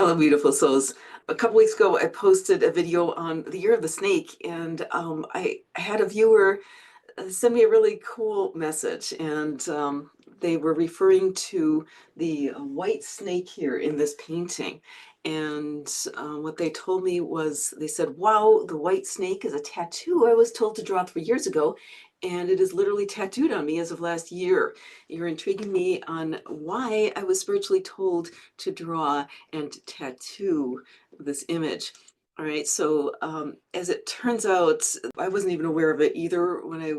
Hello, beautiful souls. A couple weeks ago, I posted a video on the year of the snake, and I had a viewer send me a really cool message, and they were referring to the white snake here in this painting. And what they told me was, they said, wow, the white snake is a tattoo I was told to draw 3 years ago, and it is literally tattooed on me as of last year. You're intriguing me on why I was spiritually told to draw and tattoo this image. All right, so as it turns out, I wasn't even aware of it either when I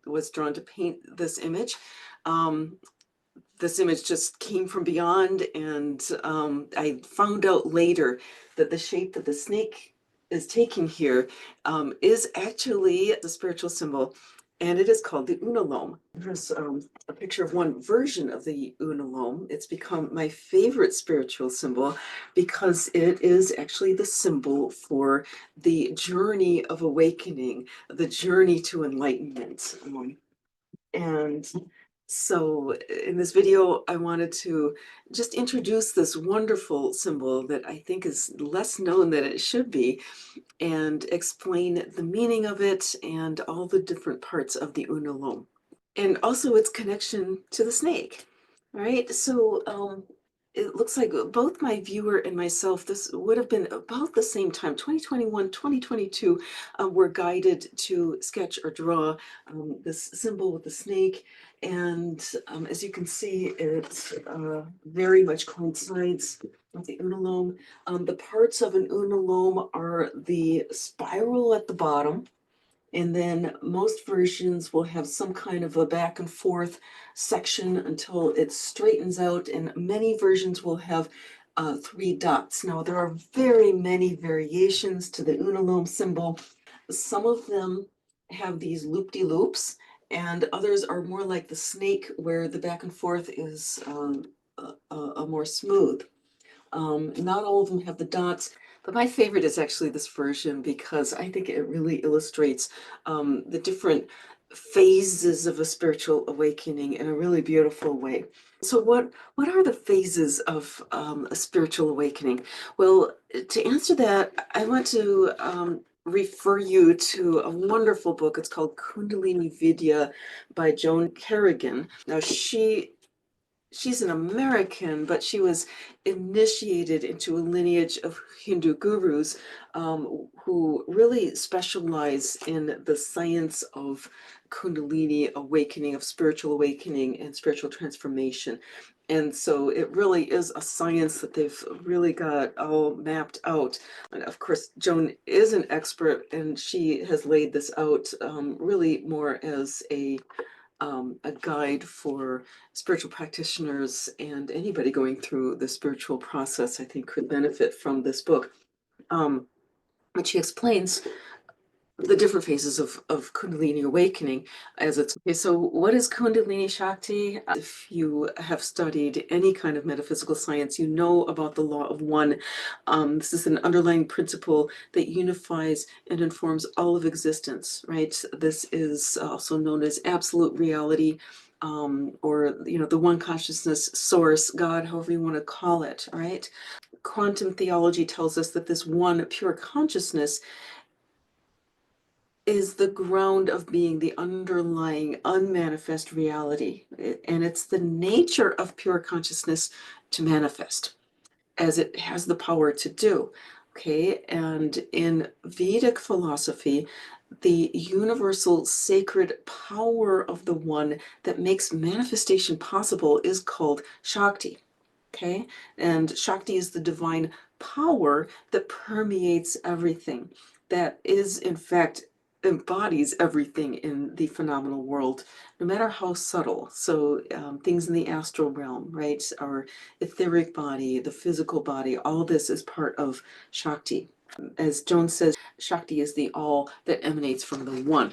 was drawn to paint this image. Um, this image just came from beyond, and I found out later that the shape that the snake is taking here is actually a spiritual symbol, and it is called the Unalome. Here's a picture of one version of the Unalome. It's become my favorite spiritual symbol because it is actually the symbol for the journey of awakening, the journey to enlightenment. And so in this video, I wanted to just introduce this wonderful symbol that I think is less known than it should be, and explain the meaning of it and all the different parts of the Unalome, and also its connection to the snake. All right, so it looks like both my viewer and myself, this would have been about the same time, 2021, 2022, were guided to sketch or draw this symbol with the snake. And as you can see, it very much coincides with the Unalome. The parts of an Unalome are the spiral at the bottom, and then most versions will have some kind of a back and forth section until it straightens out, and many versions will have 3 dots. Now, there are very many variations to the Unalome symbol. Some of them have these loop-de-loops, and others are more like the snake, where the back and forth is a more smooth. Not all of them have the dots, but my favorite is actually this version because I think it really illustrates the different phases of a spiritual awakening in a really beautiful way. So what are the phases of a spiritual awakening? Well, to answer that, I want to refer you to a wonderful book. It's called Kundalini Vidya by Joan Harrigan. Now, she's an American, but she was initiated into a lineage of Hindu gurus who really specialize in the science of Kundalini awakening, of spiritual awakening and spiritual transformation. And so it really is a science that they've really got all mapped out. And of course, Joan is an expert, and she has laid this out really more as a guide for spiritual practitioners, and anybody going through the spiritual process, I think, could benefit from this book. But she explains the different phases of Kundalini awakening as it's okay. So what is Kundalini Shakti? If you have studied any kind of metaphysical science, you know about the law of one. This is an underlying principle that unifies and informs all of existence, right? This is also known as absolute reality, or the one consciousness, source, God, however you want to call it, right? Quantum theology tells us that this one pure consciousness is the ground of being, the underlying unmanifest reality. And it's the nature of pure consciousness to manifest, as it has the power to do. Okay, and in Vedic philosophy, the universal sacred power of the one that makes manifestation possible is called Shakti. Okay, and Shakti is the divine power that permeates everything, that is, in fact, embodies everything in the phenomenal world, no matter how subtle. So things in the astral realm, right, our etheric body, the physical body, all this is part of Shakti. As Joan says, Shakti is the all that emanates from the one.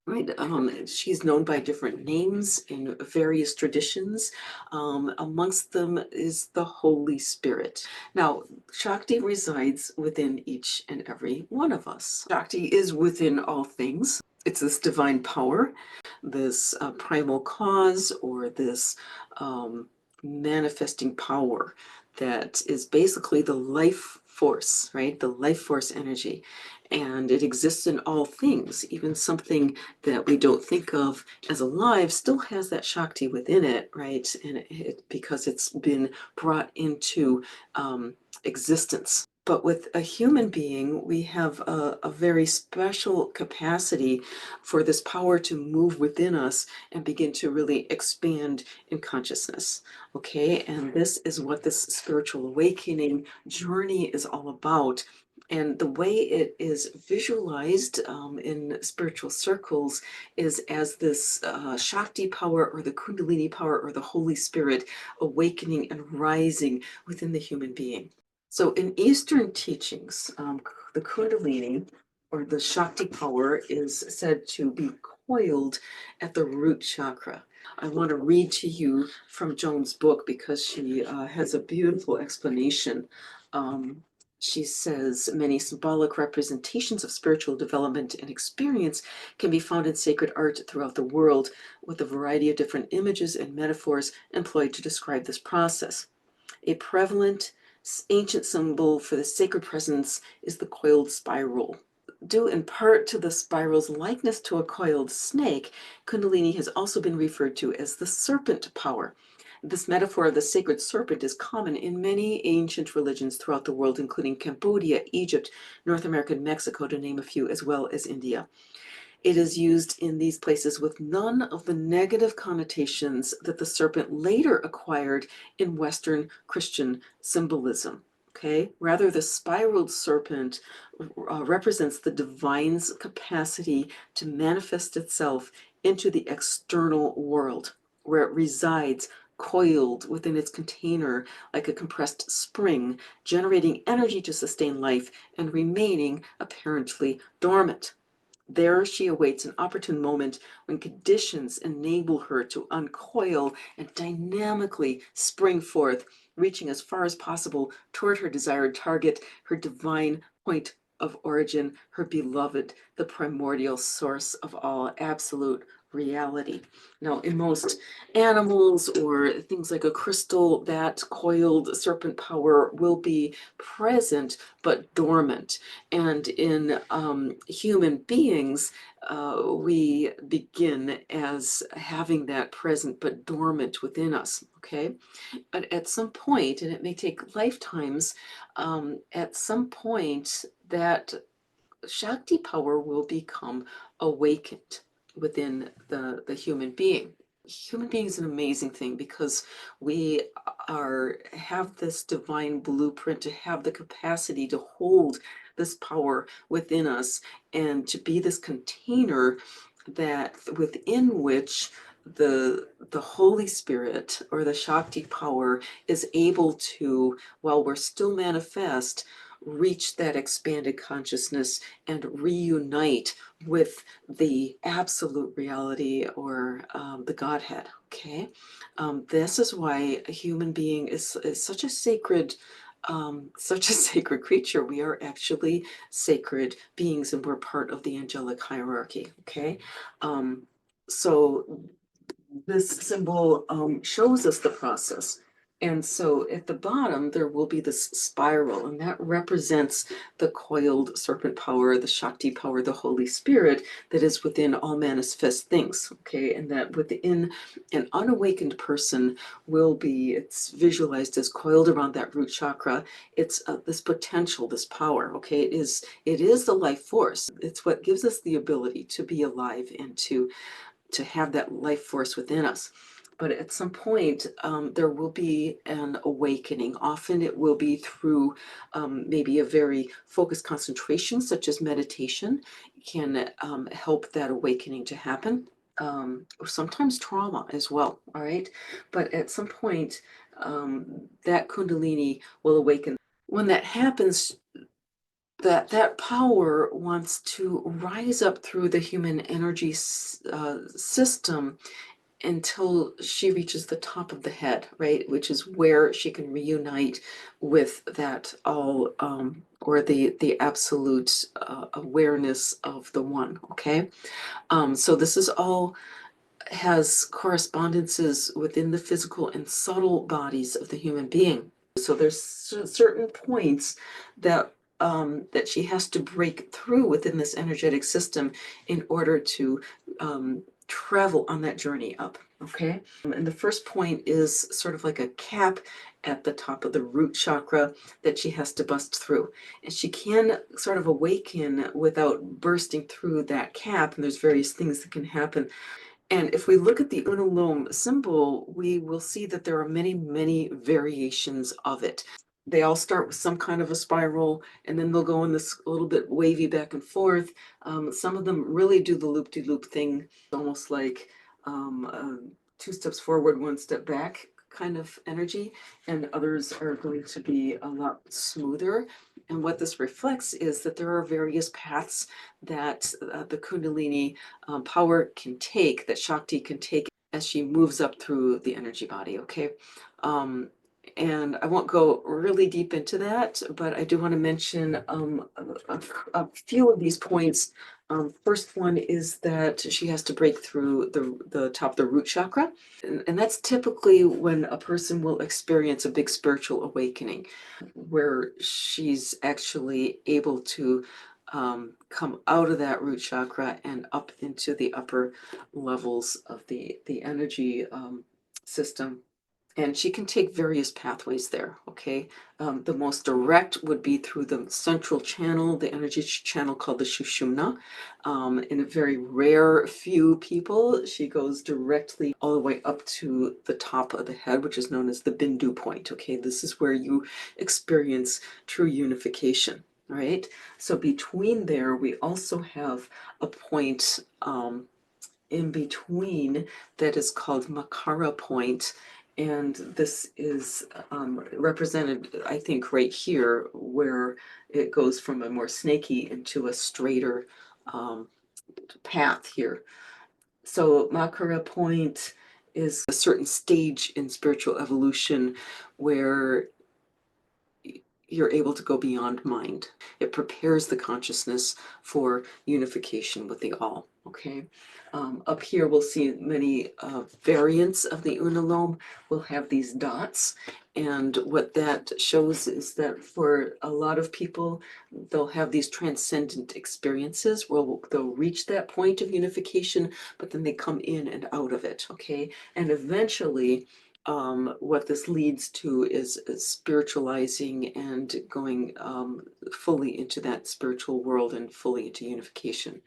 Right. She's known by different names in various traditions. Amongst them is the Holy Spirit. Now, Shakti resides within each and every one of us. Shakti is within all things. It's this divine power, this primal cause, or this manifesting power that is basically the life force, right? The life force energy. And it exists in all things. Even something that we don't think of as alive still has that Shakti within it, right? And because it's been brought into existence. But with a human being, we have a very special capacity for this power to move within us and begin to really expand in consciousness. Okay, and this is what this spiritual awakening journey is all about. And the way it is visualized in spiritual circles is as this Shakti power or the Kundalini power or the Holy Spirit awakening and rising within the human being. So in Eastern teachings, the Kundalini or the Shakti power is said to be coiled at the root chakra. I want to read to you from Joan's book because she has a beautiful explanation. Um, she says many symbolic representations of spiritual development and experience can be found in sacred art throughout the world, with a variety of different images and metaphors employed to describe this process. A prevalent ancient symbol for the sacred presence is the coiled spiral. Due in part to the spiral's likeness to a coiled snake, Kundalini has also been referred to as the serpent power. This metaphor of the sacred serpent is common in many ancient religions throughout the world, including Cambodia, Egypt, North America, and Mexico, to name a few, as well as India. It is used in these places with none of the negative connotations that the serpent later acquired in Western Christian symbolism. Okay, rather, the spiraled serpent represents the divine's capacity to manifest itself into the external world, where it resides coiled within its container like a compressed spring, generating energy to sustain life and remaining apparently dormant. There she awaits an opportune moment when conditions enable her to uncoil and dynamically spring forth, reaching as far as possible toward her desired target, her divine point of origin, her beloved, the primordial source of all absolute reality. Now, in most animals or things like a crystal, that coiled serpent power will be present but dormant. And in human beings, we begin as having that present but dormant within us, okay? But at some point, and it may take lifetimes, at some point, that Shakti power will become awakened within the human being. Human being is an amazing thing because we have this divine blueprint to have the capacity to hold this power within us and to be this container that within which the Holy Spirit or the Shakti power is able to, while we're still manifest, reach that expanded consciousness and reunite with the absolute reality or the Godhead. Okay, this is why a human being is such a sacred. Such a sacred creature. We are actually sacred beings and we're part of the angelic hierarchy. Okay. Um, so this symbol shows us the process. And so at the bottom, there will be this spiral, and that represents the coiled serpent power, the Shakti power, the Holy Spirit that is within all manifest things. Okay, and that within an unawakened person will be, it's visualized as coiled around that root chakra. It's this potential, this power. Okay, it is the life force. It's what gives us the ability to be alive and to have that life force within us. But at some point, there will be an awakening. Often it will be through maybe a very focused concentration, such as meditation, can help that awakening to happen. Or sometimes trauma as well, all right? But at some point, that Kundalini will awaken. When that happens, that power wants to rise up through the human energy system until she reaches the top of the head, right? Which is where she can reunite with that all, or the absolute awareness of the one, okay? So this is all has correspondences within the physical and subtle bodies of the human being. So there's certain points that that she has to break through within this energetic system in order to travel on that journey up. Okay. And the first point is sort of like a cap at the top of the root chakra that she has to bust through. And she can sort of awaken without bursting through that cap. And there's various things that can happen. And if we look at the Unalome symbol, we will see that there are many, many variations of it. They all start with some kind of a spiral, and then they'll go in this a little bit wavy back and forth. Some of them really do the loop-de-loop thing, almost like two steps forward, one step back kind of energy, and others are going to be a lot smoother. And what this reflects is that there are various paths that the Kundalini power can take, that Shakti can take as she moves up through the energy body, okay? And I won't go really deep into that, but I do want to mention a few of these points. First one is that she has to break through the top of the root chakra. And that's typically when a person will experience a big spiritual awakening, where she's actually able to come out of that root chakra and up into the upper levels of the energy system. And she can take various pathways there, okay? The most direct would be through the central channel, the energy channel called the Shushumna. In a very rare few people, she goes directly all the way up to the top of the head, which is known as the Bindu point, okay? This is where you experience true unification, right? So between there, we also have a point in between that is called Makara point. And this is represented, I think, right here, where it goes from a more snaky into a straighter path here. So Makara point is a certain stage in spiritual evolution where you're able to go beyond mind. It prepares the consciousness for unification with the all. Okay. Up here, we'll see many variants of the Unalome will have these dots. And what that shows is that for a lot of people, they'll have these transcendent experiences where they'll reach that point of unification, but then they come in and out of it. Okay. And eventually, what this leads to is spiritualizing and going fully into that spiritual world and fully into unification.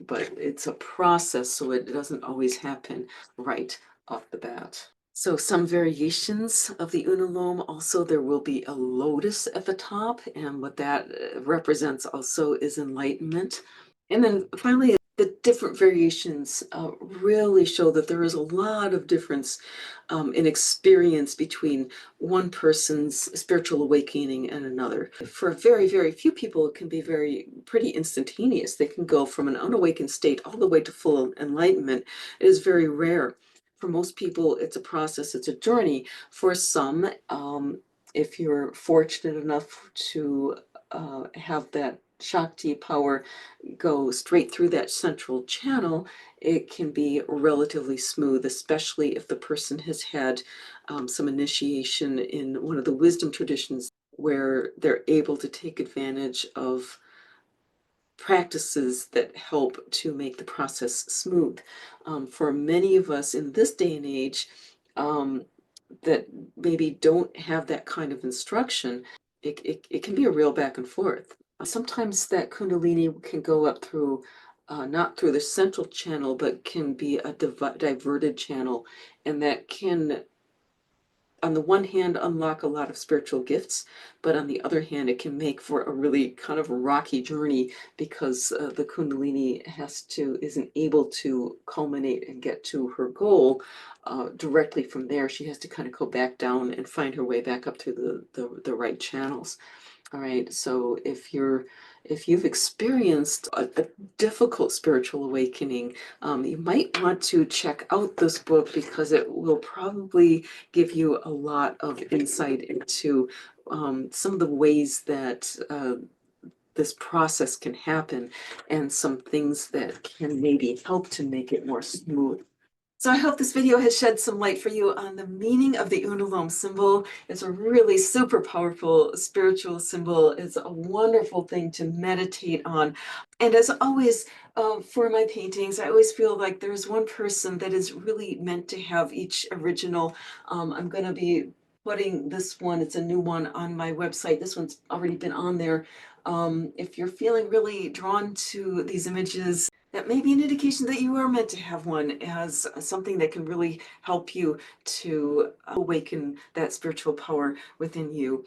But it's a process, so it doesn't always happen right off the bat. So some variations of the Unalome, also there will be a lotus at the top, and what that represents also is enlightenment. And then finally, the different variations really show that there is a lot of difference in experience between one person's spiritual awakening and another. For very, very few people, it can be pretty instantaneous. They can go from an unawakened state all the way to full enlightenment. It is very rare. For most people, it's a process, it's a journey. For some, if you're fortunate enough to have that Shakti power go straight through that central channel, it can be relatively smooth, especially if the person has had some initiation in one of the wisdom traditions where they're able to take advantage of practices that help to make the process smooth. For many of us in this day and age that maybe don't have that kind of instruction, it can be a real back and forth. Sometimes that Kundalini can go up through, not through the central channel, but can be a diverted channel. And that can, on the one hand, unlock a lot of spiritual gifts, but on the other hand, it can make for a really kind of a rocky journey because the Kundalini isn't able to culminate and get to her goal directly from there. She has to kind of go back down and find her way back up through the right channels. All right, so if you've experienced a difficult spiritual awakening, you might want to check out this book because it will probably give you a lot of insight into some of the ways that this process can happen and some things that can maybe help to make it more smooth. So I hope this video has shed some light for you on the meaning of the Unalome symbol. It's a really super powerful spiritual symbol. It's a wonderful thing to meditate on. And as always, for my paintings, I always feel like there's one person that is really meant to have each original. I'm going to be putting this one, it's a new one on my website. This one's already been on there. If you're feeling really drawn to these images, that may be an indication that you are meant to have one as something that can really help you to awaken that spiritual power within you.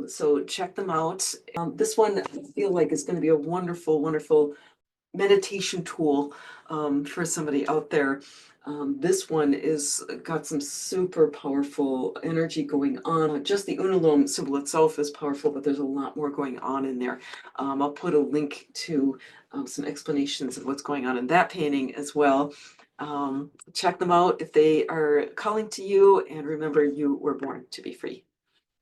So check them out. This one I feel like is going to be a wonderful, wonderful meditation tool for somebody out there. This one is got some super powerful energy going on. Just the Unalome symbol itself is powerful, but there's a lot more going on in there. I'll put a link to some explanations of what's going on in that painting as well. Check them out if they are calling to you, and remember, you were born to be free.